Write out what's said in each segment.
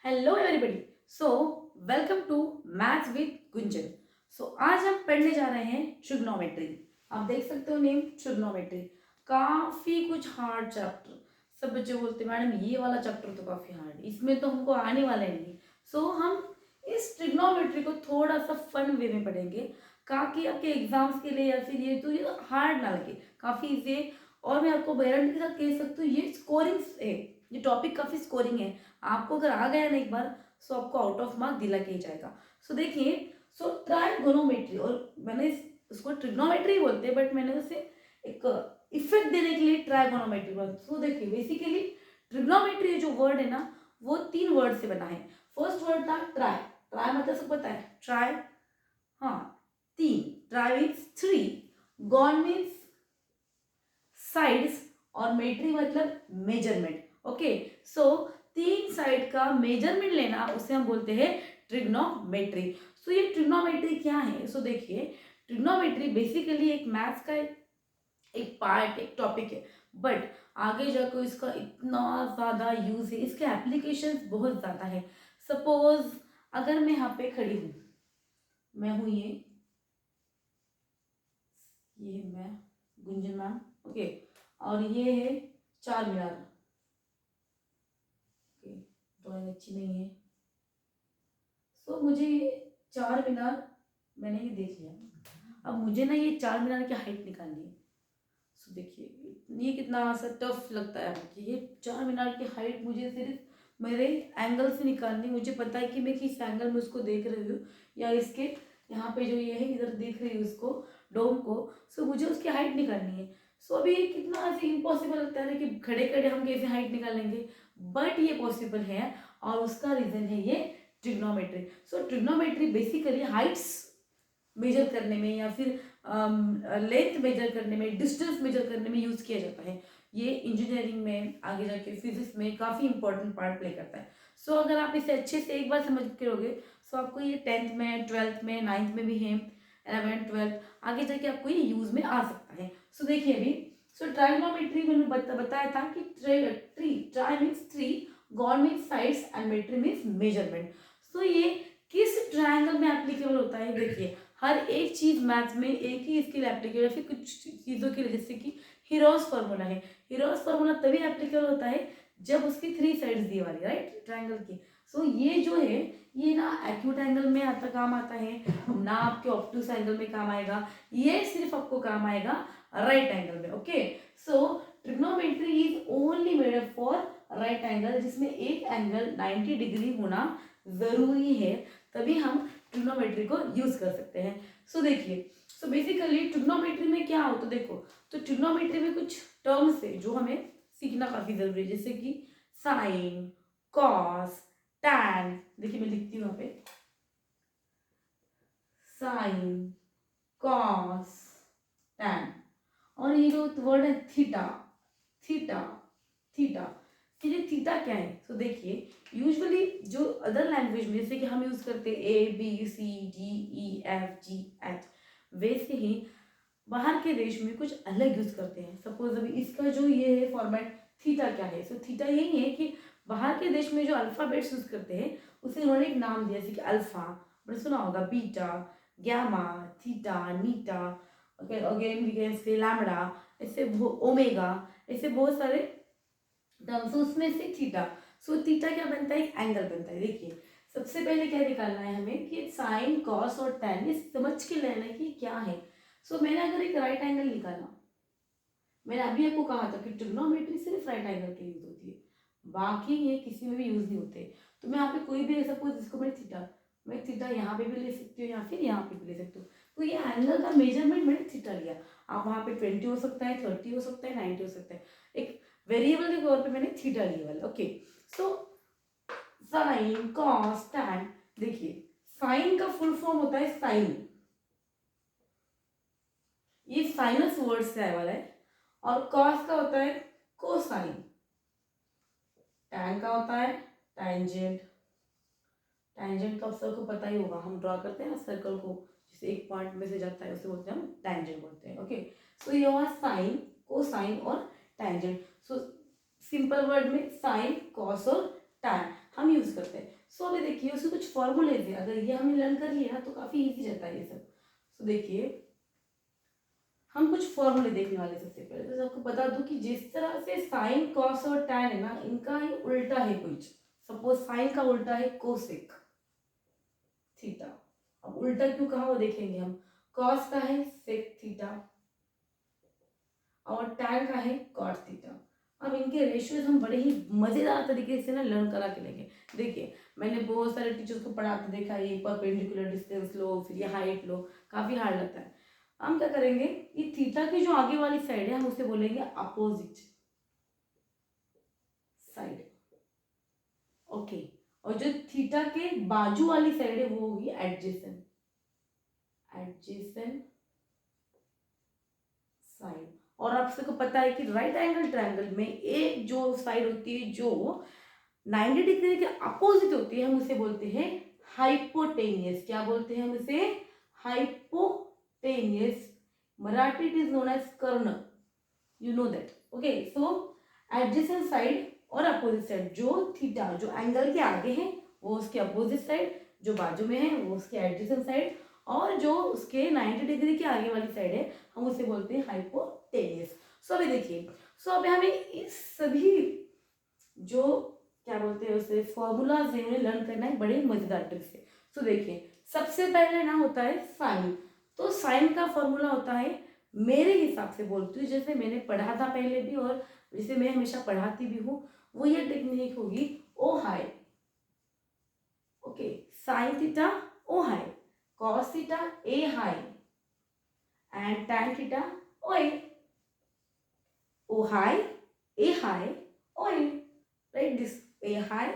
Hello everybody. So welcome to maths with Gunjan. आज हम पढ़ने जा रहे हैं ट्रिग्नोमेट्री। आप देख सकते हो नेम ट्रिग्नोमेट्री। काफी कुछ हार्ड चैप्टर। सब बच्चे बोलते हैं मैडम ये वाला चैप्टर तो काफी हार्ड है, इसमें तो हमको आने वाला ही नहीं। हम इस ट्रिग्नोमेट्री को थोड़ा सा फन वे में पढ़ेंगे ताकि आपके एग्जाम्स के लिए या फिर ये हार्ड ना लगे, काफी इजी है। और मैं आपको गारंटी के साथ कह सकती हूँ ये स्कोरिंग है, ये टॉपिक काफी स्कोरिंग है। आपको अगर आ गया ना एक बार आपको आउट ऑफ मार्क दिला के ही जाएगा। देखिए, ट्राइगोनोमेट्री, और मैंने उसको ट्रिग्नोमेट्री बोलते हैं बट मैंने उसे एक इफेक्ट देने के लिए ट्राइगोनोमेट्री बोला। देखिए बेसिकली ट्रिग्नोमेट्री जो वर्ड है ना वो 3 वर्ड से बना है। फर्स्ट वर्ड था ट्राई। ट्राई मतलब सबको पता है ट्राई, हाँ 3। Try means 3, gon means sides, और मेट्री मतलब मेजरमेंट। ओके, 3 साइड का मेजरमेंट लेना उसे हम बोलते हैं ट्रिग्नोमेट्री। ये ट्रिग्नोमेट्री क्या है? देखिए ट्रिग्नोमेट्री बेसिकली एक मैथ्स का एक पार्ट, एक टॉपिक है, बट आगे जाकर इसका इतना ज़्यादा यूज है, इसके एप्लीकेशंस बहुत ज़्यादा है। सपोज अगर मैं यहाँ पे खड़ी हूँ, मैं हूँ ये मैं गुंजन मैम, ओके, और ये है चार मीनार। ड्राइंग अच्छी नहीं है। मुझे ये चार मीनार, मैंने ये देख लिया। अब मुझे ना ये चार मीनार की हाइट निकालनी है। देखिए ये कितना सा टफ लगता है कि ये चार मीनार की हाइट मुझे सिर्फ मेरे एंगल से निकालनी। मुझे पता है कि मैं किस एंगल में उसको देख रही हूँ, या इसके यहाँ पे जो ये है इधर देख रही हूँ उसको, डोम को। मुझे उसकी हाइट निकालनी है। अभी ये कितना ऐसे इम्पॉसिबल लगता है कि खड़े खड़े हम कैसे हाइट निकालेंगे, बट ये पॉसिबल है, और उसका रीजन है ये trigonometry. Trigonometry basically heights measure करने में या फिर लेंथ मेजर करने में, डिस्टेंस मेजर करने में यूज किया जाता है। ये इंजीनियरिंग में, आगे जाके फिजिक्स में काफी इंपॉर्टेंट पार्ट प्ले करता है। अगर आप इसे अच्छे से एक बार समझ के रहोगे, आपको ये 10th में, 12th में, 9th में भी है, 11th 12th आगे जाके आपको ये यूज में आ सकता है। देखिए अभी ट्राइगोनोमेट्री मैंने बताया था कि tri means 3, gon means sides, and metry means measurement. ये किस ट्रायंगल में एप्लीकेबल होता है? देखिए हर एक चीज मैथ्स में एक ही स्किल एप्लीकेबल, फिर कुछ चीजों के लिए, जैसे कि हीरोज फार्मूला है। हीरोज फार्मूला तभी एप्लीकेबल होता है जब उसकी 3 साइड्स दी वाली, राइट, ट्रायंगल की। ये जो है ये ना एक्यूट एंगल में काम आता है, ना आपके ऑब्टूस एंगल में काम आएगा, ये सिर्फ आपको काम आएगा राइट एंगल में। Okay, trigonometry is only made up for right angle, जिसमें एक एंगल 90 डिग्री होना जरूरी है, तभी हम ट्रिग्नोमेट्री को यूज कर सकते हैं। देखिए बेसिकली ट्रिग्नोमेट्री में क्या होता है, देखो ट्रिग्नोमेट्री में कुछ टर्म्स है जो हमें सीखना काफी जरूरी है, जैसे कि साइन, कॉस, टैन। देखिए मैं लिखती हूँ यहाँ पे साइन, कॉस, टैन, और ये जो वर्ड है थीटा, थीटा, थीटा। ये थीटा क्या है? देखिए यूजुअली जो अदर लैंग्वेज में जैसे कि हम यूज करते हैं ABCDEFGH, वैसे ही बाहर के देश में कुछ अलग यूज करते हैं। सपोज अभी इसका जो ये है फॉर्मेट, थीटा क्या है? थीटा यही है कि बाहर के देश में जो अल्फाबेट्स यूज करते हैं उसे उन्होंने एक नाम दिया, जैसे कि अल्फा, आपने सुना होगा, बीटा, गैमा, थीटा, नीटा, again we can say lambda, ऐसे ओमेगा, ऐसे बहुत सारे टर्म्स, उसमें से थीटा। थीटा क्या बनता है? एक एंगल बनता है। देखिए सबसे पहले क्या निकालना है हमें कि साइन, कॉस और टैन, ये समझ के लेना है कि क्या है। मैंने अगर एक राइट एंगल निकाला, मैंने अभी आपको कहा था कि ट्रिग्नोमेट्री सिर्फ राइट एंगल के यूज होती है, बाकी ये किसी में भी यूज नहीं होते। मैं यहाँ पे कोई भी, सपोज इसको मैं थीटा यहाँ पे भी ले सकती हूँ या फिर यहाँ पे भी ले सकती हूँ। ये एंगल का मेजरमेंट मैंने थीटा लिया। आप वहाँ पे 20 हो सकता है, 30 हो सकता है, 90 हो सकता है, एक वेरिएबल के तौर पे मैंने थीटा लिया वाला। Okay, sine, cos, tan. देखिए साइन का फुल फॉर्म होता है साइन, ये साइनस वर्ड से आया वाला है, और कॉस का होता है कोसाइन, टैन का होता है टैंजेंट। टैंजेंट का सबको पता ही होगा, हम ड्रॉ करते हैं ना सर्कल को, जैसे एक पॉइंट में से जाता है उसे बोलते हैं हम टैंजेंट बोलते हैं। ओके, ये हुआ साइन, कोसाइन और टैंजेंट। सिंपल वर्ड में साइन, कॉस और टैन हम यूज करते हैं। देखिए उसके कुछ फॉर्मूले थे, अगर ये हमने लर्न कर लिया तो काफी इजी रहता है ये सब। तो देखिए हम कुछ फॉर्मूले देखने वाले सबसे पहले। तो आपको बता दूं कि जिस तरह से साइन कॉस और टैन है ना, इनका ही उल्टा है कुछ। सपोज साइन का उल्टा है कोसेक थीटा। अब उल्टा क्यों कहा वो देखेंगे हम। कॉस का है सेक थीटा और टैन का है कॉट थीटा। अब इनके रेशियोज हम बड़े ही मजेदार तरीके से ना लर्न करा के लेंगे। देखिए मैंने बहुत सारे टीचर्स को पढ़ाते देखा, ये परपेंडिकुलर डिस्टेंस लो, फिर ये हाइट लो, काफी हार्ड लगता है। हम क्या करेंगे, ये थीटा की जो आगे वाली साइड है हम उसे बोलेंगे अपोजिट साइड। ओके, और जो थीटा के बाजू वाली साइड है वो होगी एडजेसेंट साइड। और आप सबको पता है कि राइट एंगल ट्रायंगल में एक जो साइड होती है जो 90 डिग्री के अपोजिट होती है, हम उसे बोलते हैं हाइपोटेनियस। क्या बोलते हैं हम इसे? Hypotenuse. Marathi it is known as karna, you know that. Okay, so adjacent side और अपोजिट साइड, जो थीटा जो एंगल के आगे है वो उसके अपोजिट साइड, जो बाजू में है वो उसके एडजेसेंट साइड, और जो उसके 90 डिग्री के आगे वाली साइड है हम उसे बोलते हैं हाइपोटेनियस। सो अभी देखिए, सो अभी हमें इस सभी जो क्या बोलते हैं उसे फॉर्मूलाज है उन्हें लर्न करना है बड़े मजेदार ट्रिक से। सो देखिए सबसे पहले ना होता है साइन। तो साइन का फॉर्मूला होता है, मेरे हिसाब से बोलती हूँ जैसे मैंने पढ़ा था पहले भी और जिसे मैं हमेशा पढ़ाती भी हूँ, वो ये टेक्निक होगी O H. Okay, sine theta O H, cos theta A H and tan theta O A. O H, A H, O A, right this A H,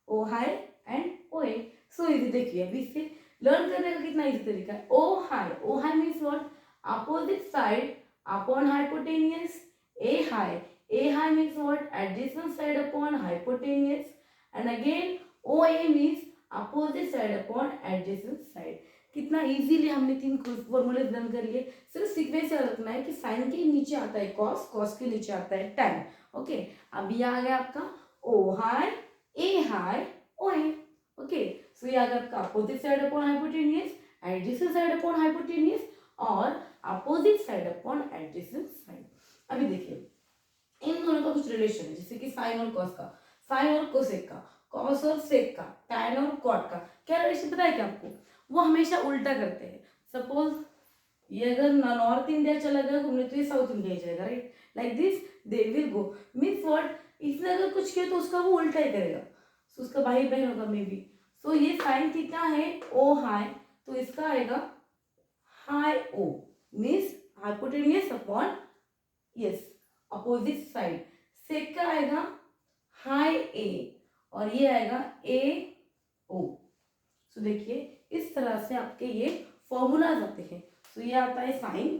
O H and O A. So easy. देखिए अभी इससे learn करने का कितना easy तरीका है। O H, O H means what? Opposite side upon hypotenuse. A H means what? Adjacent side upon hypotenuse. And again O A means opposite side upon adjacent side. कितना easily हमने तीन फॉर्मूले learn कर लिए। सिर्फ sequence याद रखना है कि साइन के नीचे आता है कॉस, कॉस के नीचे आता है टैन। ओके, अब ये आ गया आपका O H, A H, O A. Okay, so ये आ गया आपका opposite side upon hypotenuse, adjacent side upon hypotenuse और opposite side upon adjacent side. अभी देखिए इन दोनों का कुछ रिलेशन है, जैसे कि साइन और कॉस का, साइन और कोसेक का, कॉस और सेक का, टैन और कॉट का। क्या रिलेशन पता है क्या आपको? वो हमेशा उल्टा करते हैं। सपोज ये अगर नॉर्थ इंडिया चला गया घूमने तो ये साउथ इंडिया ही जाएगा, right? Like this they will go. Means what? इसने अगर कुछ किया तो उसका वो उल्टा ही करेगा। सो उसका भाई बहन होगा मे बी। सो ये साइन थीटा है ओ हाई, तो इसका आएगा H O, means hypotenuse upon yes opposite side. Sec का आएगा हाई ए और ये आएगा ए ओ। सो देखिए इस तरह से आपके ये फॉर्मूलाज आते हैं। तो ये आता है साइन,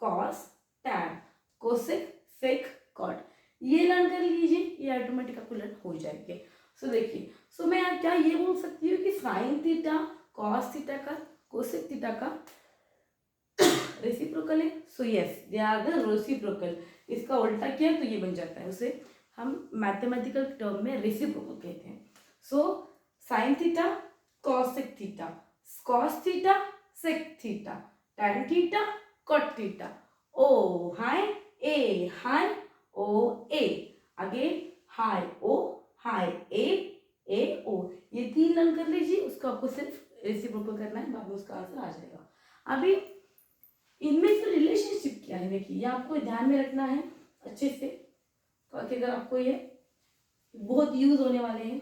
कॉस, टैन, कोसेक, सेक, कॉट। ये लर्न कर लीजिए, ये ऑटोमेटिक आपको लर्न हो जाएंगे। सो देखिए, सो मैं क्या ये बोल सकती हूँ कि साइन थीटा कॉस थीटा का कोसेक थीटा का रेसिप्रोकल है? So yes they are the reciprocal. इसका उल्टा किया तो ये बन जाता है, उसे हम मैथमेटिकल टर्म में रेसिप्रोकल कहते हैं। So sine theta cosec theta, cos theta sec theta, tan theta cot theta, O H, A H, O A, again H O, H A O. ये तीन लर्न कर लीजिए, उसको आपको सिर्फ रेसिप्रोकल करना है, बाद में उसका आंसर आ जाएगा। अभी इनमें से रिलेशनशिप क्या है देखिए, ये आपको ध्यान में रखना है अच्छे से, ताकि अगर आपको ये बहुत यूज होने वाले हैं।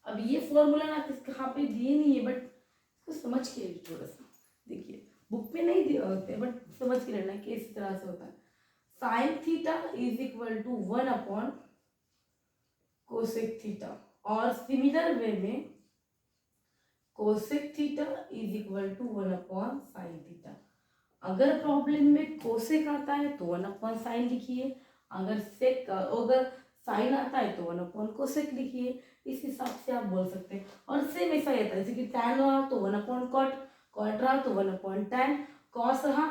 अब ये फॉर्मूला ना कहाँ पे दिए नहीं है, बट इसको समझ के थोड़ा सा देखिए, बुक में नहीं दिए होते बट समझ के लेना कि इस तरह से होता है। Sine theta is equal to 1 upon cosec theta, और सिमिलर वे में cosec theta is equal to 1 upon sine theta. अगर प्रॉब्लम में कोसेक आता है तो 1 अपॉन साइन लिखिए, अगर साइन आता है तो 1 अपॉन कोसेक लिखिए। इस हिसाब से आप बोल सकते हैं। और सेम ऐसा ही आता है, जैसे कि टैन रहा तो 1 अपॉन कॉट, कॉट रहा तो 1 अपॉन टैन, कॉस रहा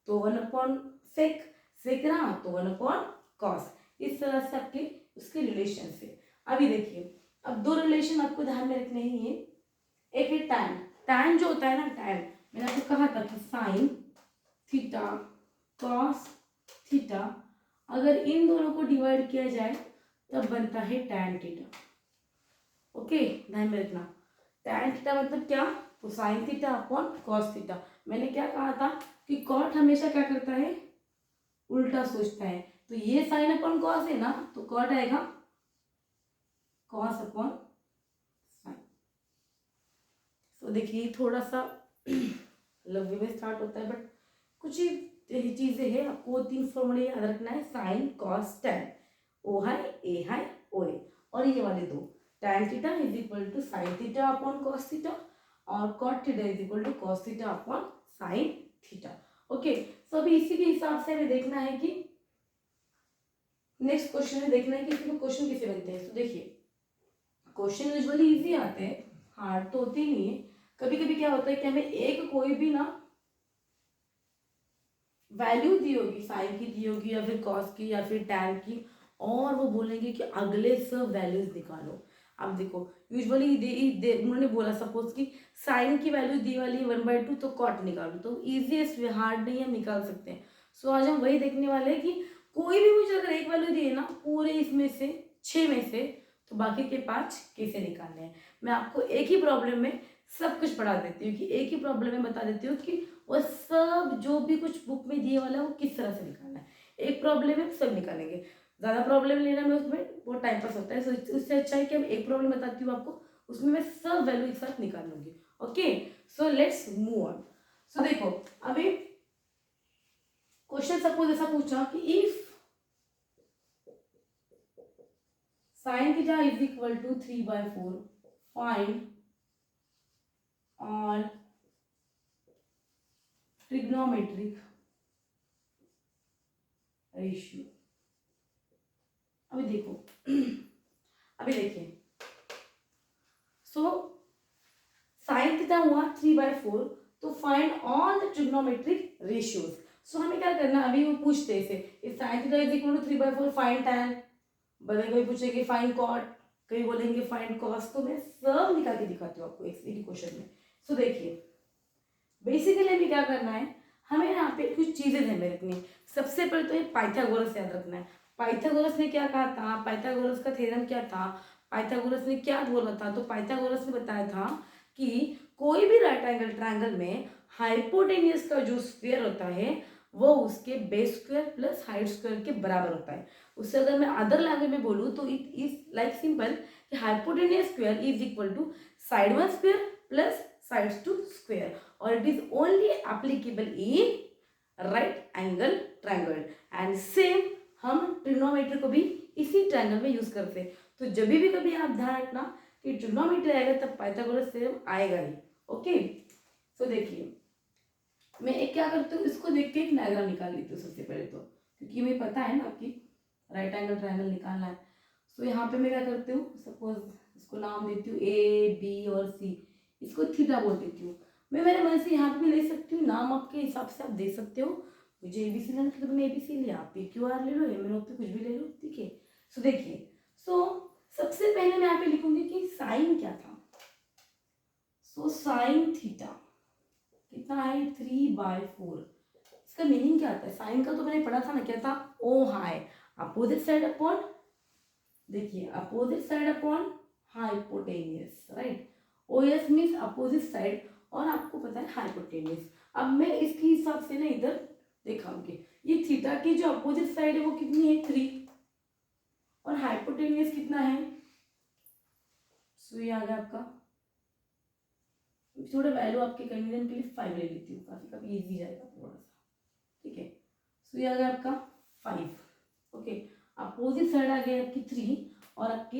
तो 1 अपॉन सेक, सेक रहा तो 1 अपॉन कॉस। इस तरह से आपके उसके रिलेशन से। अभी देखिए, अब दो रिलेशन आपको ध्यान में रखने ही है। एक है टैन। टैन जो होता है ना, टैन मैंने आपको कहा था कि साइन थीटा कॉस थीटा, अगर इन दोनों को डिवाइड किया जाए तब बनता है टैन थीटा। ओके, ध्यान में रखना। टैन थीटा मतलब क्या, तो sign theta upon cos theta. मैंने क्या कहा था कि कॉट हमेशा क्या करता है, उल्टा सोचता है। तो ये साइन अपॉन कॉस है ना, तो कॉट आएगा कॉस अपॉन साइन। तो देखिए थोड़ा सा लव में स्टार्ट होता है, बट कुछ ही चीजें हैं, आपको 3 फॉर्मूले याद रखना है, साइन कॉस टैन, ओ है ए है ओ ए, और ये वाले दो, tan theta is equal to sine theta upon cos theta, और cot theta is equal to cos theta upon sine theta. Okay, so अभी इसी के हिसाब से हमें देखना है कि नेक्स्ट क्वेश्चन में देखना है कि इसमें क्वेश्चन कैसे बनते हैं। तो देखिए, क्वेश्चन यूजुअली इजी आते हैं, हार्ड तो होते ही नहीं है। कभी कभी क्या होता है कि हमें एक कोई भी ना वैल्यू दी होगी, साइन की दी होगी या फिर कॉस की या फिर टैन की, और वो बोलेंगे कि अगले सब वैल्यूज निकालो। अब देखो यूजुअली उन्होंने बोला सपोज कि साइन की वैल्यू दी वाली 1/2, तो कॉट निकालो, तो इजीएस्ट वे, हार्ड नहीं, हम निकाल सकते हैं। सो आज हम वही देखने वाले हैं कि कोई भी मुझे अगर एक वैल्यू दी है ना पूरे इसमें से 6 में से, तो बाकी के 5 कैसे निकालने हैं। मैं आपको एक ही प्रॉब्लम में सब कुछ पढ़ा देती हूँ, कि एक ही प्रॉब्लम में बता देती हूँ कि वो सब जो भी कुछ बुक में दिए वाला है वो किस तरह से निकालना है। एक प्रॉब्लम में सब निकालेंगे, ज़्यादा प्रॉब्लम लेना में उसमें बहुत टाइम पास होता है। सो उससे अच्छा है कि हम एक प्रॉब्लम बताती हूँ आपको, उसमें मैं सब वैल्यू एक साथ निकाल लूंगी। Okay, so let's move on. So देखो, अभी क्वेश्चन सपोज ऐसा पूछा कि if sine theta is equal to 3/4, find on trigonometric ratio. अभी देखो अभी देखिए, सो साइन थीटा हुआ 3/4, तो find all the trigonometric ratios. So हमें क्या करना, अभी वो पूछते हैं इसे, if sine theta is equal to 3/4 find tan, बदल कभी पूछेंगे फाइंड कॉट, कभी बोलेंगे फाइंड कॉस, तो मैं सब निकाल के दिखाती हूँ आपको एक ही क्वेश्चन में। सो देखिए, बेसिकली हमें क्या करना है, हमें यहाँ पे कुछ चीजें ध्यान में रखनी है। सबसे पहले तो ये पाइथागोरस याद रखना है। पाइथागोरस ने क्या कहा था, पाइथागोरस का थ्योरम क्या था, पाइथागोरस ने क्या बोला था, तो पाइथागोरस ने बताया था कि कोई भी राइट एंगल ट्रायंगल में हाइपोटेन्यूज का जो स्क्वायर होता है वो उसके base square plus height square के बराबर होता है। उससे अगर मैं अदर लैंग्वेज में बोलूँ तो इट इज लाइक सिंपल कि hypotenuse square is equal to side one square plus sides two square, और it is only applicable in right angle triangle, and same हम ट्रिग्नोमेट्री को भी इसी ट्रायंगल में यूज करते हैं। तो जब भी कभी आप ध्यान रखना कि ट्रिग्नोमेट्री आएगा तब पाइथागोरस थ्योरम आएगा ही। ओके, सो देखिए, मैं एक क्या करती हूँ, इसको देख के एक डायग्राम निकाल लेती हूँ सबसे पहले, तो क्योंकि मुझे पता है ना कि राइट एंगल ट्रायंगल निकालना है। सो यहाँ पे मैं क्या करती हूँ, सपोज इसको नाम देती हूँ ए बी और सी, इसको थीटा बोल देती हूँ। मैं मेरे मन से यहाँ पे भी ले सकती हूँ, नाम आपके हिसाब से आप दे सकते हो। मुझे एबीसी लेना था तो मैंने एबीसी लिया, आप पी क्यू आर ले लो, एम एन ओ पी कुछ भी ले लो, ठीक है। सो देखिए, सो सबसे पहले मैं यहाँ पे लिखूंगी कि साइन क्या था। सो साइन थीटा कितना है, 3/4। इसका मीनिंग क्या आता है, साइन का तो मैंने पढ़ा था ना, क्या था, O H opposite side upon, देखिए opposite side upon hypotenuse, right. O S means opposite side, और आपको पता है हाइपोटेनियस। अब मैं इसके हिसाब से ना इधर दिखाऊंगी, ये थीटा की जो अपोजिट साइड है वो कितनी है, 3, और हाइपोटेनियस कितना है, सो ये आ गया आपका, थोड़ा वैल्यू आपके कन्वीनियंट के लिए 5 ले लेती हूँ, काफी काफी इजी जाएगा थोड़ा सा, ठीक है। सो ये आ गया आपका 5। ओके, अपोजिट साइड आ गया आपकी 3, और आपकी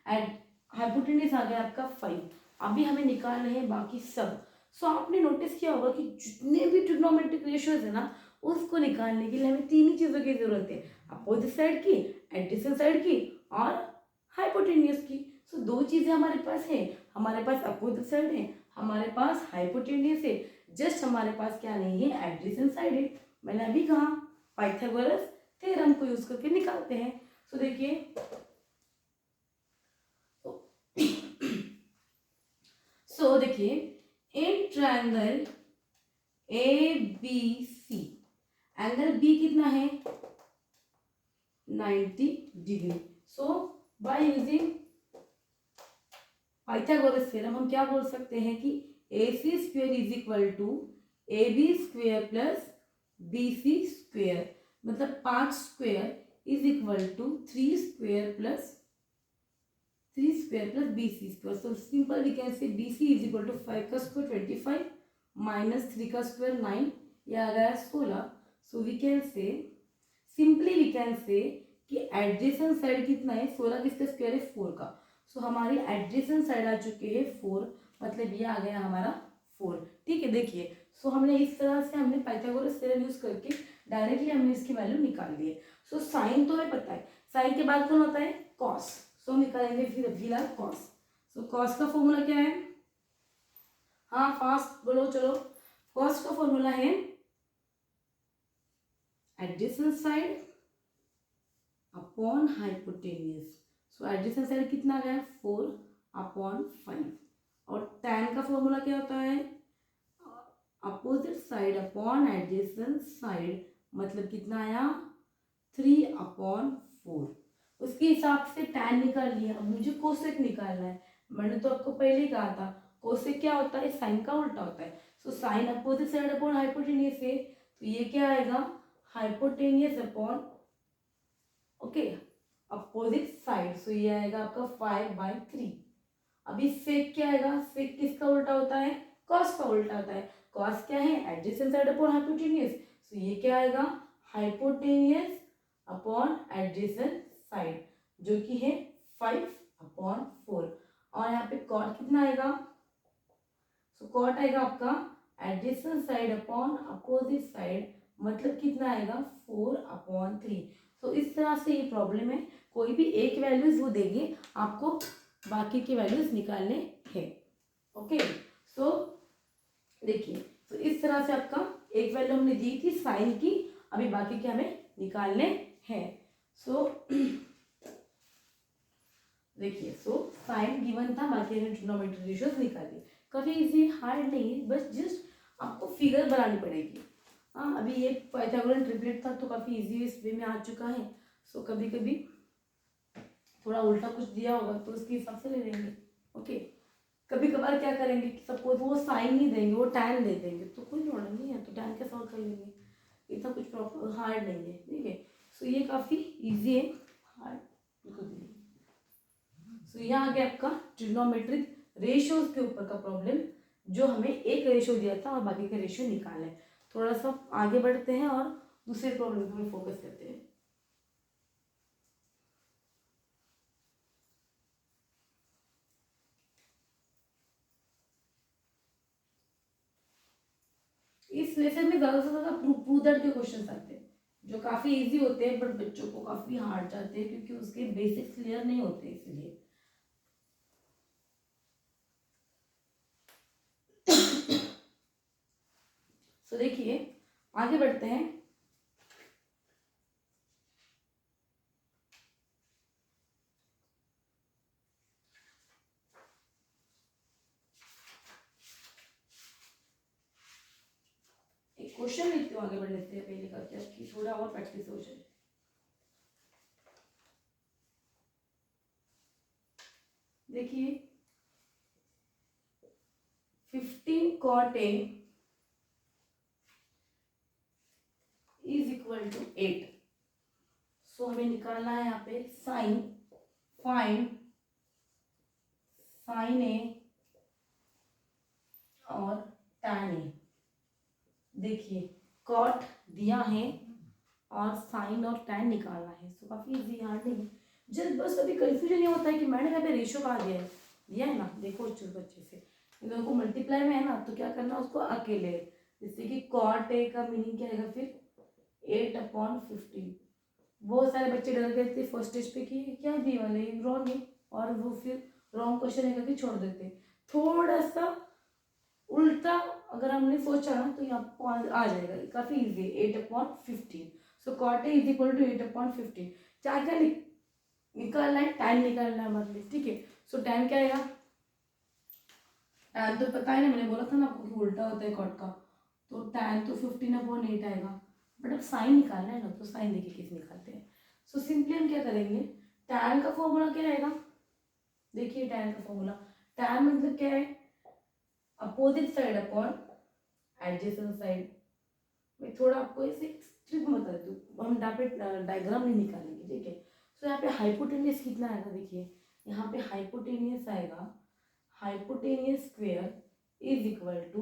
एड हाइपोटेन्यूज आ गया आपका 5। अभी हमें निकालना है बाकी सब। सो आपने नोटिस किया होगा कि जितने भी ट्रिग्नोमेट्रिक रेशियोज है ना, उसको निकालने के लिए हमें 3 ही चीज़ों की जरूरत है, अपोजिट साइड की, एडजेसेंट साइड की, और हाइपोटेन्यूज की। सो 2 चीज़ें हमारे पास है, हमारे पास अपोजिट साइड है, हमारे पास हाइपोटेन्यूज है, जस्ट हमारे पास क्या नहीं है, एडजेसेंट साइड है। मैंने अभी कहा पाइथागोरस थ्योरम को यूज करके निकालते हैं। सो देखिए, angle A B C, angle B कितना है 90 degree. So by using Pythagoras theorem हम क्या बोल सकते हैं कि A C square is equal to A B square plus B C square, मतलब 5 square is equal to 3 square plus B C square. So simple we can say B C is equal to 5 का square 25 minus 3 का square 9, यह आ गया 16। So we can say simply we can say कि adjacent side कितना है 16 किसका square है 4 का। सो हमारी एडजेसेंट साइड आ चुकी है 4, मतलब ये आ गया हमारा 4। ठीक है, देखिए सो हमने इस तरह से हमने पाइथागोरस थ्योरम यूज करके डायरेक्टली हमने इसकी वैल्यू निकाल ली है। सो साइन तो हमें पता है, साइन के बाद कौन होता है कॉस। सो निकालेंगे फिर फिलहाल कॉस। सो कॉस का फॉर्मूला क्या है, हाँ फास्ट बोलो चलो। कॉस का फॉर्मूला है एडजेसेंट साइड अपॉन हाइपोटेन्यूज। सो एडजेसेंट साइड कितना आ गया 4/5, और tan का फॉर्मूला क्या होता है opposite side upon adjacent side, मतलब कितना आया 3/4। उसके हिसाब से tan निकाल लिया। अब मुझे कोसेक निकालना है, मैंने तो आपको पहले ही कहा था कोसेक क्या होता है साइन का उल्टा होता है। So sine opposite side upon hypotenuse है, तो ये क्या आएगा hypotenuse upon okay opposite side. So ये आएगा आपका 5/3। अभी सेक क्या आएगा, सेक किसका उल्टा होता है कॉस का उल्टा होता है। कॉस क्या है एडजेसेंट साइड अपॉन हाइपोटेनियस, सो ये क्या आएगा हाइपोटेनियस अपॉन एडजेसेंट साइड, जो कि है 5/4। और यहाँ पे कॉट कितना आएगा, सो कॉट आएगा आपका adjacent side upon opposite side, मतलब कितना आएगा 4/3। तो इस तरह से ये प्रॉब्लम है, कोई भी एक वैल्यूज वो देंगे आपको, बाकी के वैल्यूज निकालने हैं। ओके, सो देखिए तो इस तरह से आपका एक वैल्यू हमने दी थी साइन की, अभी बाकी के हमें निकालने हैं। सो देखिए सो साइन गिवन था, बाकी हमने ट्रिग्नोमेट्री रेशियोज निकाली। काफी इजी, हार्ड नहीं है, बस जस्ट आपको फिगर बनानी पड़ेगी। हाँ अभी ये पाइथागोरस ट्रिपलेट था तो काफी इजी इस वे में आ चुका है। सो कभी कभी थोड़ा उल्टा कुछ दिया होगा तो उसके हिसाब से ले लेंगे। ओके, कभी कभार क्या करेंगे कि सपोज वो साइन नहीं देंगे वो टैन दे देंगे, तो कोई प्रॉब्लम नहीं है, तो टैन का सॉल्व कर लेंगे, इतना कुछ प्रॉब्लम हार्ड नहीं है। ठीक है, सो ये काफ़ी इजी है, हार्ड बिल्कुल नहीं। सो यहाँ आ गया आपका ट्रिग्नोमेट्रिक रेशियोज के ऊपर का प्रॉब्लम, जो हमें एक रेशियो दिया था और बाकी का रेशियो निकालना है। थोड़ा सा आगे बढ़ते हैं और दूसरे प्रॉब्लम पर फोकस करते हैं। इस लेसन में ज्यादा से ज्यादा प्रूफ दैट के क्वेश्चन आते हैं, जो काफी इजी होते हैं बट बच्चों को काफी हार्ड जाते हैं क्योंकि उसके बेसिक्स क्लियर नहीं होते, इसलिए। सो देखिए आगे बढ़ते हैं। एक क्वेश्चन लिखते हो आगे बढ़ने से पहले का, क्या कि थोड़ा और प्रैक्टिस हो जाए। देखिए 15 cot A is equal to 8। So हमें निकालना है यहाँ पे साइन, फाइंड साइन ए और tan ए। देखिए कॉट दिया है और साइन और tan निकालना है, सो काफी इजी, हार्ड नहीं है। जब बस अभी कंफ्यूजन ये होता है कि मैंने यहाँ पे रेशियो कहाँ दिया है ना, देखो अच्छे से इन दोनों को मल्टीप्लाई में है ना, तो क्या करना उसको अकेले, जैसे कि कॉट ए का मीनिंग क्या आएगा फिर 8/15। बहुत सारे बच्चे डर गए थे फर्स्ट स्टेज पे कि क्या दी वाले रॉन्ग है, और वो फिर रॉन्ग क्वेश्चन है करके छोड़ देते। थोड़ा सा उल्टा अगर हमने सोचा ना तो यहाँ पर आ जाएगा, काफी इजी है 8/15। So cot A is equal to 8/15। क्या क्या निकालना है, tan निकालना है हमारे लिए। ठीक है, सो tan क्या आएगा, टैन तो पता है ना, मैंने बोला था ना आपको कि उल्टा होता है कॉट का, तो टैन तो 15/8 आएगा। बट अब साइन निकालना है ना, तो साइन देखिए कैसे निकालते हैं। सो सिंपली हम क्या करेंगे, टैन का फॉर्मूला क्या रहेगा, देखिए टैन का फॉर्मूला, टैन मतलब क्या है, opposite side upon adjacent side. मैं थोड़ा आपको ऐसे ट्रिक बता देती हूँ, हम यहाँ पे डायग्राम नहीं निकालेंगे, ठीक है। सो यहाँ पे हाइपोटेनियस कितना आएगा, देखिए यहाँ पे हाइपोटेनियस आएगा, hypotenuse square is equal to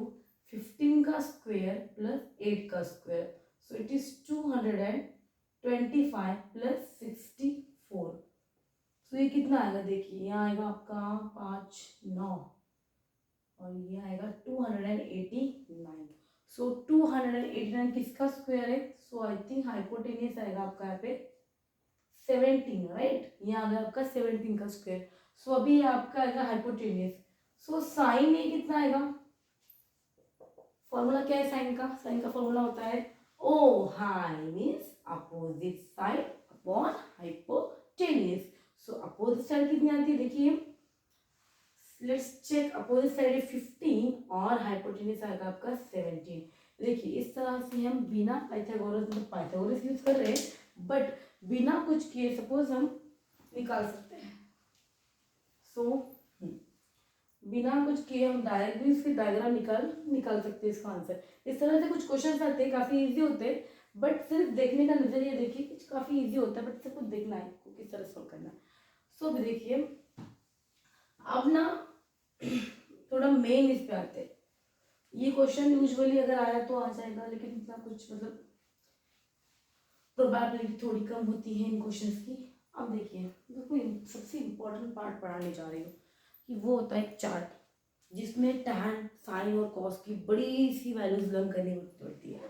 15 का स्क्वायर प्लस 8 का square, so it is 225 plus 64। So ये कितना आएगा, देखिए यहाँ आएगा आपका 5 9 और ये आएगा 289। सो 289 किसका स्क्वायर है, सो आई थिंक हाइपोटेनियस आएगा आपका यहाँ पे 17, राइट, ये आ गया आपका 17 का स्क्वायर। सो अभी आपका आएगा हाइपोटेनियस। सो साइन ए कितना आएगा, फॉर्मूला क्या है साइन का, साइन का फॉर्मूला होता है O H means opposite side upon hypotenuse. So opposite side कितनी आती है, देखिए लेट्स चेक, अपोजिट साइड है 15 और हाइपोटेनियस आएगा आपका 17। देखिए इस तरह से हम बिना पाइथागोरस, मतलब पाइथागोरस यूज कर रहे हैं बट बिना कुछ किए सपोज हम निकाल सकते हैं। सो बिना कुछ किए हम डायरेक्ट भी इसके डायग्राम निकाल सकते हैं इसका आंसर। इस तरह से कुछ क्वेश्चन आते हैं, काफी इजी होते हैं, बट सिर्फ देखने का नजरिया देखिए, कुछ काफी इजी होता है बट सब कुछ देखना है आपको किस तरह सॉल्व करना है। सो अभी देखिए अब ना थोड़ा मेन इस पे आते हैं। ये क्वेश्चन यूजुअली अगर आया तो आ जाएगा, लेकिन इतना कुछ मतलब प्रोबेबिलिटी थोड़ी कम होती है इन क्वेश्चंस की। अब देखिए देखो सबसे इम्पोर्टेंट पार्ट पढ़ाने जा रही हूँ कि वो होता है एक चार्ट जिसमें टैन साइन और कॉस की बड़ी सी वैल्यूज लर्न करनी पड़ती है।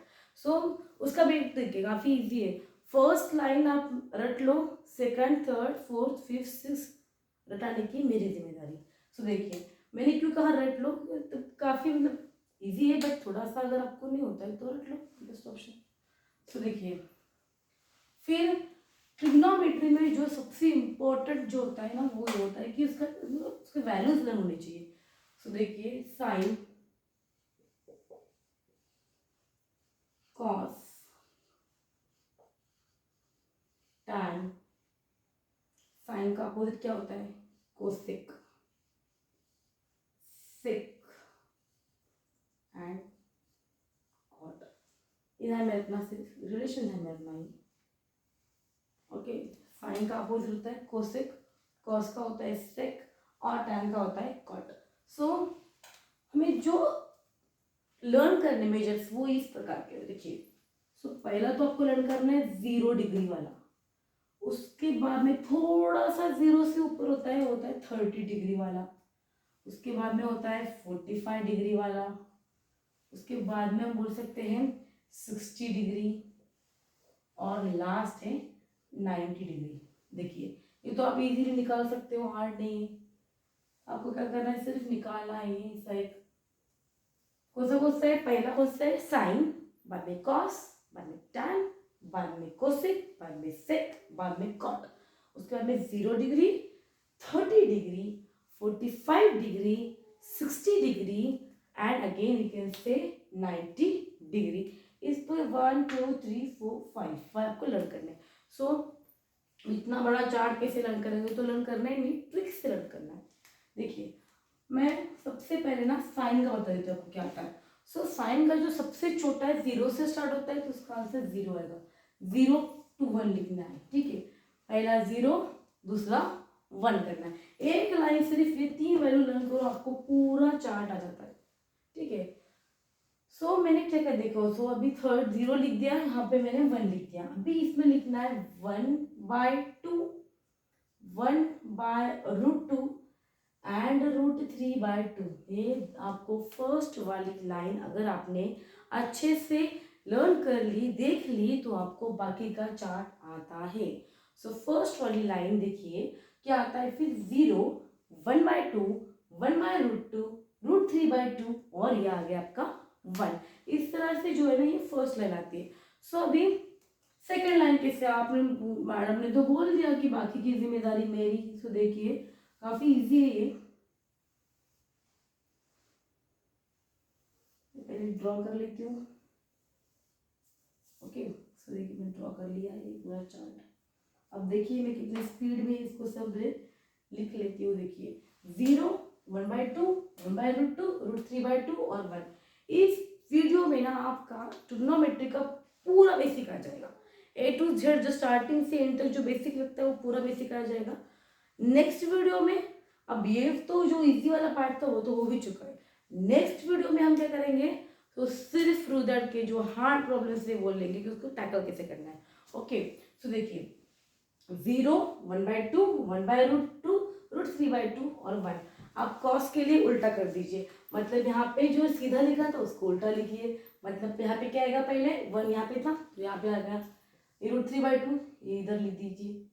सो उसका भी देखिए काफ़ी इजी है। फर्स्ट लाइन आप रट लो, second third fourth fifth sixth रटाने की मेरी जिम्मेदारी। सो देखिए मैंने क्यों कहा रट लो, तो काफ़ी मतलब इजी है, बट थोड़ा सा अगर आपको नहीं होता है तो रट लो, बेस्ट ऑप्शन। सो देखिए फिर ट्रिग्नोमेट्री में जो सबसे इम्पोर्टेंट जो होता है ना वो ये होता है कि उसके वैल्यूज लर्न होनी चाहिए। सो देखिए साइन कॉस टैन, साइन का अपोजिट क्या होता है कोसेक, सेक एंड कॉट। इधर मेरे अपना सिर्फ रिलेशन है मेरे अपना ही, ओके। साइन का अपोजिट होता है कोसेक, कॉस का होता है सेक और टैन का होता है कॉट। सो हमें जो लर्न करने मेजर्स वो इस प्रकार के देखिए। सो पहला तो आपको लर्न करना है 0 डिग्री वाला, उसके बाद में थोड़ा सा 0 से ऊपर होता है 30 डिग्री वाला, उसके बाद में होता है 45 डिग्री वाला, उसके बाद में हम बोल सकते हैं 60 डिग्री और लास्ट है 90 डिग्री। देखिए ये तो आप इजीली निकाल सकते हो, हार्ड नहीं है। आपको क्या करना है, सिर्फ निकालना है ये साइड। कौन सा है, पहला कौन सा है साइन, बाद में कॉस, बाद में टैन, बाद में कोसेक, बाद में सेक, बाद में कॉट। उसके बाद में 0 degree, 30 degree, 45 degree, 60 degree and again you can say 90 degree. इस पर 1 2 3 4 5 आपको लर्न करना है। सो इतना बड़ा चार्ट कैसे लर्न करेंगे, तो लर्न करना है नहीं, ट्रिक से लर्न करना है। देखिए मैं सबसे पहले ना साइन का बता देती हूँ आपको क्या आता है। सो साइन का जो सबसे छोटा है 0 से स्टार्ट होता है, तो उसका आंसर 0 आएगा। 0 to 1 लिखना है, ठीक है। पहला 0, दूसरा 1 करना है। एक लाइन सिर्फ ये 3 वैल्यू लर्न करो, आपको पूरा चार्ट आ जाता है, ठीक है। सो मैंने क्या कर देखो, सो अभी थर्ड 0 लिख दिया, यहाँ पे मैंने 1 लिख दिया। अभी इसमें लिखना है 1/2, 1/√2 एंड √3/2। ये आपको फर्स्ट वाली लाइन अगर आपने अच्छे से लर्न कर ली, देख ली, तो आपको बाकी का चार्ट आता है। सो फर्स्ट वाली लाइन देखिए क्या आता है, फिर 0, 1/2, 1/√2, √3/2 और ये आ गया आपका 1। इस तरह से जो है ना ये फर्स्ट लाइन आती है। सो अभी सेकेंड लाइन कैसे, आपने मैडम ने तो बोल दिया कि बाकी की जिम्मेदारी मेरी। सो देखिए काफी इजी है ये। पहले ड्रॉ कर लेती हूँ। ओके, सो देखिए मैंने ड्रॉ कर लिया ये पूरा चार्ट। अब देखिए मैं कितनी स्पीड में इसको सब लिख लेती हूँ। देखिए 0, 1/2, 1/√2, √3/2 और 1। इस वीडियो में ना आपका ट्रिग्नोमेट्री का पूरा बेसिक आ जाएगा, A to Z, जो स्टार्टिंग से एंड तक जो बेसिक लगता है वो पूरा बेसिक आ जाएगा। नेक्स्ट वीडियो में, अब ये तो जो इजी वाला पार्ट था वो तो हो भी चुका है। नेक्स्ट वीडियो में हम क्या करेंगे, तो सिर्फ दैट के जो हार्ड प्रॉब्लम से बोल लेंगे कि उसको टैकल कैसे करना है। ओके, तो देखिए 0, 1/2, 1/√2, √3/2 और 1। आप कॉस के लिए उल्टा कर दीजिए, मतलब यहाँ पे जो सीधा लिखा था उसको उल्टा लिखिए। मतलब यहाँ पे क्या आएगा, पहले 1 यहाँ पे था तो यहाँ पे आ गया, ये √3/2 ये इधर लिख दीजिए,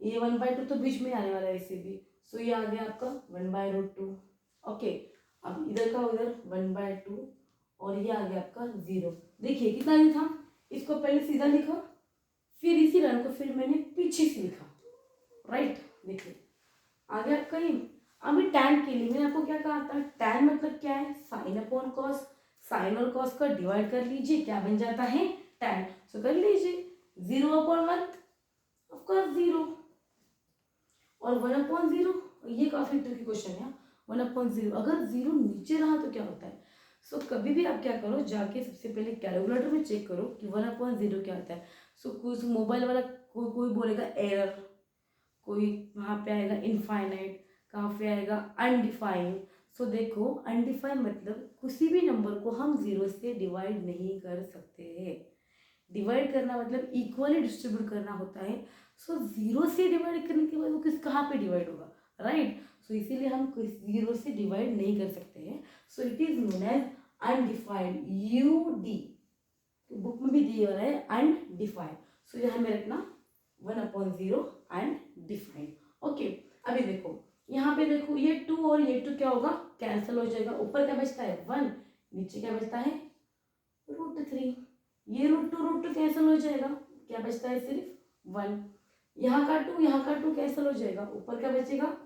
ये 1/2 तो बीच में आने वाला है इसे भी, सो ये आ गया आपका 1/√2। ओके, अब इधर का उधर 1/2 और ये आ गया आपका 0। देखिए कितना ही था, इसको पहले सीधा लिखा, फिर इसी लाइन को फिर मैंने पीछे से लिखा, राइट। देखिए आ गया आपका ये। अभी टैन के लिए मैंने आपको क्या कहा था, टैन मतलब क्या है, साइन अपॉन कॉस। साइन और कॉस का डिवाइड कर लीजिए, क्या बन जाता है, टैन। सो कर लीजिए 0/1, ऑफकोर्स 0, और 1/0, ये काफी ट्रिकी क्वेश्चन है। 1/0, अगर 0 नीचे रहा तो क्या होता है। सो कभी भी आप क्या करो, जाके सबसे पहले कैलकुलेटर में चेक करो कि 1/0 क्या होता है। सो कुछ मोबाइल वाला कोई बोलेगा एरर, कोई वहाँ पे आएगा इनफाइनाइट, कहाँ पे आएगा अनडिफाइंड। सो देखो अनडिफाइंड मतलब किसी भी नंबर को हम 0 से डिवाइड नहीं कर सकते हैं। डिवाइड करना मतलब इक्वली डिस्ट्रीब्यूट करना होता है। सो 0 से डिवाइड करने के बाद वो कहाँ पे डिवाइड होगा, राइट। सो इसीलिए हम 0 से डिवाइड नहीं कर सकते हैं। So it is known as undefined, UD, book में भी दिया हुआ है अनडिफाइंड। सो यहाँ में रखना 1/0 अनडिफाइंड। ओके, अभी देखो यहाँ पे देखो ये 2 और ये 2 क्या होगा, कैंसिल हो जाएगा। ऊपर क्या बचता है 1, नीचे क्या बचता है √3। ये √2 कैंसिल हो जाएगा, क्या बचता है सिर्फ 1। यहाँ का 2 यहाँ का 2 कैंसिल हो जाएगा, ऊपर क्या बचेगा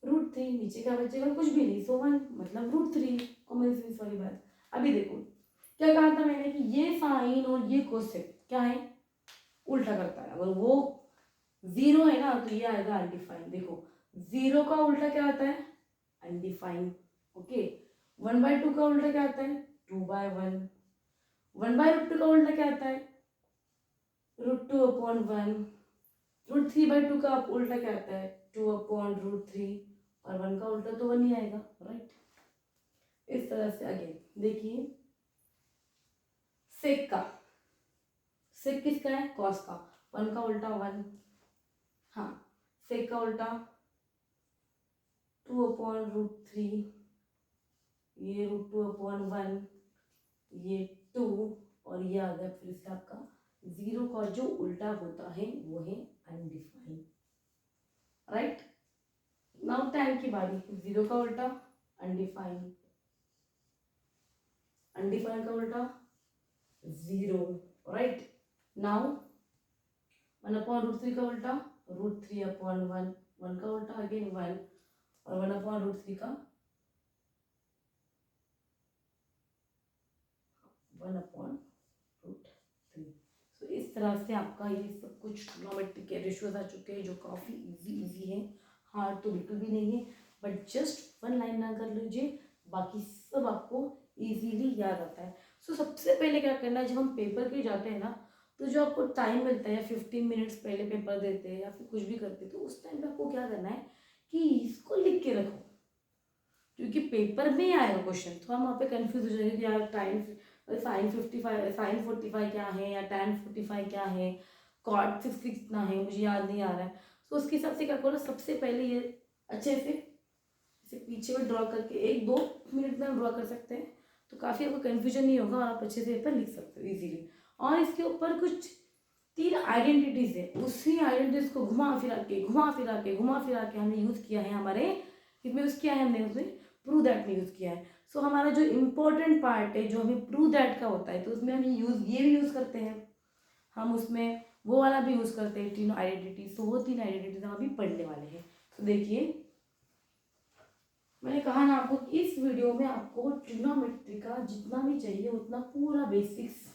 √3, नीचे क्या बचेगा कुछ भी नहीं, सो 1 मतलब √3। कॉमन सेंस वाली बात। अभी देखो क्या कहा था मैंने कि ये साइन और ये कोसेक क्या है, उल्टा करता है। अगर वो 0 है ना तो ये आएगा अनडिफाइंड। देखो 0 का उल्टा क्या आता है, अनडिफाइंड। ओके, 1/2 का उल्टा क्या आता है, 2/1। 1/√2 का उल्टा क्या आता है, √2/1। √3/2 का उल्टा क्या आता है, 2/√3। और 1 का उल्टा तो 1 ही आएगा, राइट। इस तरह से अगेन देखिए सेक का, सेक किसका है, कॉस का। 1 का उल्टा 1, हाँ। सेक का उल्टा 2/√3, ये √2/1, ये 2 और ये आ गया फिर से आपका 0 का जो उल्टा होता है वो है अनडिफाइंड, राइट। नाउ टैन की बारी, 0 का उल्टा अनडिफाइंड, अनडिफाइंड का उल्टा 0, राइट। नाउ 1/√3 का उल्टा √3/1, 1 का उल्टा अगेन 1 और 1/√3 का 1/√3। सो इस तरह से आपका ये सब कुछ ट्रिग्नोमेट्री के रेशियोज आ चुके हैं जो काफ़ी इजी है। हार्ड तो बिल्कुल भी नहीं है, बट जस्ट 1 लाइन ना कर लीजिए, बाकी सब आपको इजीली याद आता है। सो सबसे पहले क्या करना है, जब हम पेपर के जाते हैं ना तो जो आपको टाइम मिलता है 15 मिनट्स पहले पेपर देते हैं या फिर कुछ भी करते हैं, तो उस टाइम पे आपको क्या करना है कि इसको लिख के रखो, क्योंकि पेपर में आएगा क्वेश्चन तो हम वहाँ पे कंफ्यूज हो जाएंगे कि यार टाइम साइन 45 क्या है या tan 45 क्या है, cot 60 कितना है, मुझे याद नहीं आ रहा है। तो उसके हिसाब से क्या करो, सबसे पहले ये अच्छे से इसे पीछे में ड्रॉ करके 1-2 मिनट में हम ड्रॉ कर सकते हैं, तो काफ़ी आपको कन्फ्यूजन नहीं होगा और आप अच्छे से पेपर लिख सकते हो इजीली। और इसके ऊपर कुछ 3 आइडेंटिटीज है, उसी आइडेंटिटीज को घुमा फिरा के हमने यूज़ किया है, हमारे इसमें यूज़ किया है हमने, उसमें प्रूव दैट में यूज़ किया है। सो हमारा जो इम्पोर्टेंट पार्ट है जो हमें प्रूव दैट का होता है, तो उसमें हम ये भी यूज़ करते हैं, हम उसमें वो वाला भी यूज़ करते हैं, तीनों आइडेंटिटीज। तो वो 3 आइडेंटिटीज हम अभी पढ़ने वाले हैं। तो देखिए मैंने कहा ना आपको कि इस वीडियो में आपको ट्रिग्नोमेट्री का जितना भी चाहिए उतना पूरा बेसिक्स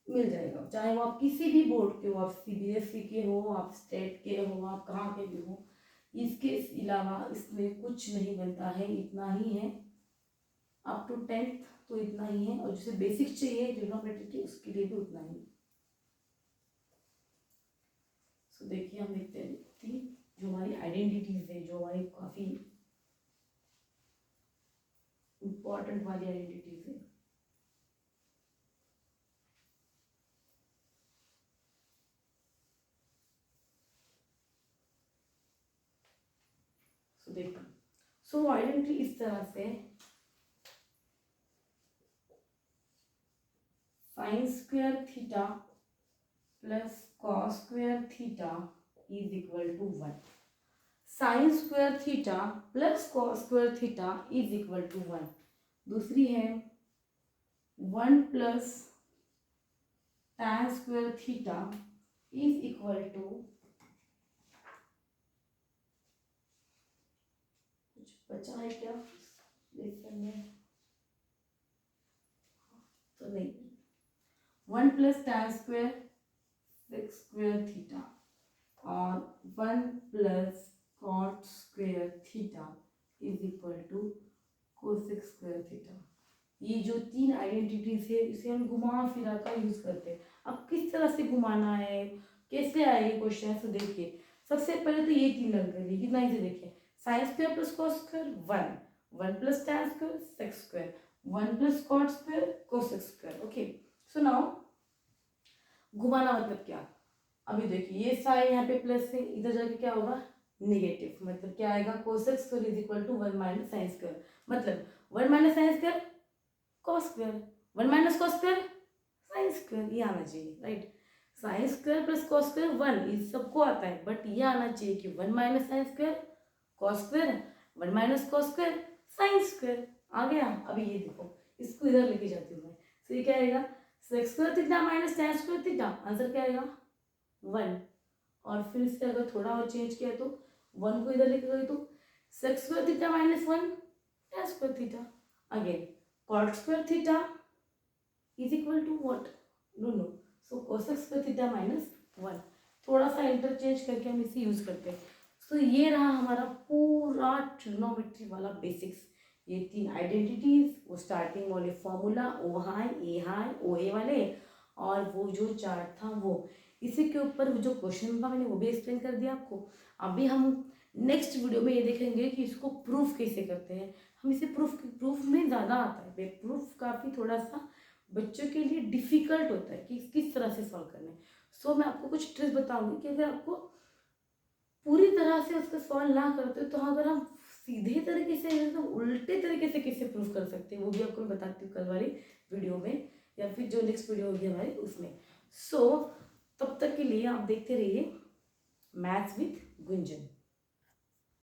मिल जाएगा, चाहे वो आप किसी भी बोर्ड के हो, आप सीबीएसई के हो, आप स्टेट के हो, आप कहाँ के भी हो। इसके अलावा इसमें कुछ नहीं बनता है, इतना ही है। अप टू 10th तो इतना ही है, और जिसे बेसिक्स चाहिए ट्रिग्नोमेट्री की उसके लिए भी उतना ही। सो देखिए हम देखते हैं तीन जो हमारी आइडेंटिटीज है, जो हमारी काफ़ी इम्पोर्टेंट वाली आइडेंटिटीज है। सो देखिए, सो आइडेंटिटी इस तरह से sine square theta plus cos square theta is equal to 1। Sine square theta plus cos square theta is equal to 1। दूसरी है 1 plus tan square theta is equal to, कुछ बचा है क्या लेसन में? तो नहीं, 1 plus tan square sec square theta और 1 plus cot square theta is equal to cosec square theta. ये जो तीन आइडेंटिटीज है इसे हम घुमा फिरा कर यूज करते हैं। अब किस तरह से घुमाना है, कैसे आए ये क्वेश्चन, तो देखिए सबसे पहले तो ये तीन रन कर ली, कितना इसे देखिए, sine square plus cos square 1, 1 plus tan square sec square, 1 plus cot square cosec square. Okay, so now घुमाना मतलब क्या, अभी देखिए ये साइन यहाँ पे प्लस है, इधर जाके क्या होगा नेगेटिव, मतलब क्या आएगा cosec square is equal to 1 minus sine square, मतलब 1 minus sine square cos square, 1 minus cos square sine square, ये आना चाहिए right. Sine square plus cos square 1 ये सबको आता है, बट ये आना चाहिए कि 1 minus sine square cos square, 1 minus cos square sine square आ गया। अभी ये देखो इसको इधर लेके जाती हूँ मैं, तो ये क्या आएगा sec square theta minus tan square theta, answer क्या आएगा 1। और फिर इससे अगर थोड़ा और चेंज किया तो 1 को इधर लेके गई तो sec square theta minus 1 tan square theta, again cot square theta is equal to what, no no, so cosec square theta minus 1। थोड़ा सा इंटरचेंज करके हम इसे यूज करते हैं। सो ये रहा हमारा पूरा ट्रिग्नोमेट्री वाला बेसिक्स। ये तीन आइडेंटिटीज, वो स्टार्टिंग वाले फॉर्मूला ओ हाई ओ ए वाले, और वो जो चार्ट था वो, इसी के ऊपर जो क्वेश्चन था मैंने वो भी एक्सप्लेन कर दिया आपको। अभी हम नेक्स्ट वीडियो में ये देखेंगे कि इसको प्रूफ कैसे करते हैं। हम इसे प्रूफ में ज़्यादा आता है, प्रूफ काफ़ी थोड़ा सा बच्चों के लिए डिफ़िकल्ट होता है कि किस तरह से सॉल्व करना है। सो मैं आपको कुछ ट्रिक्स बताऊंगी कि अगर आपको पूरी तरह से उसका सॉल्व ना करते हो तो अगर हम सीधे तरीके से एकदम उल्टे तरीके से कैसे प्रूफ कर सकते हैं वो भी आपको मैं बताती हूँ कल वाली वीडियो में, या फिर जो नेक्स्ट वीडियो होगी हमारी उसमें। सो तब तक के लिए आप देखते रहिए मैथ्स विद गुंजन।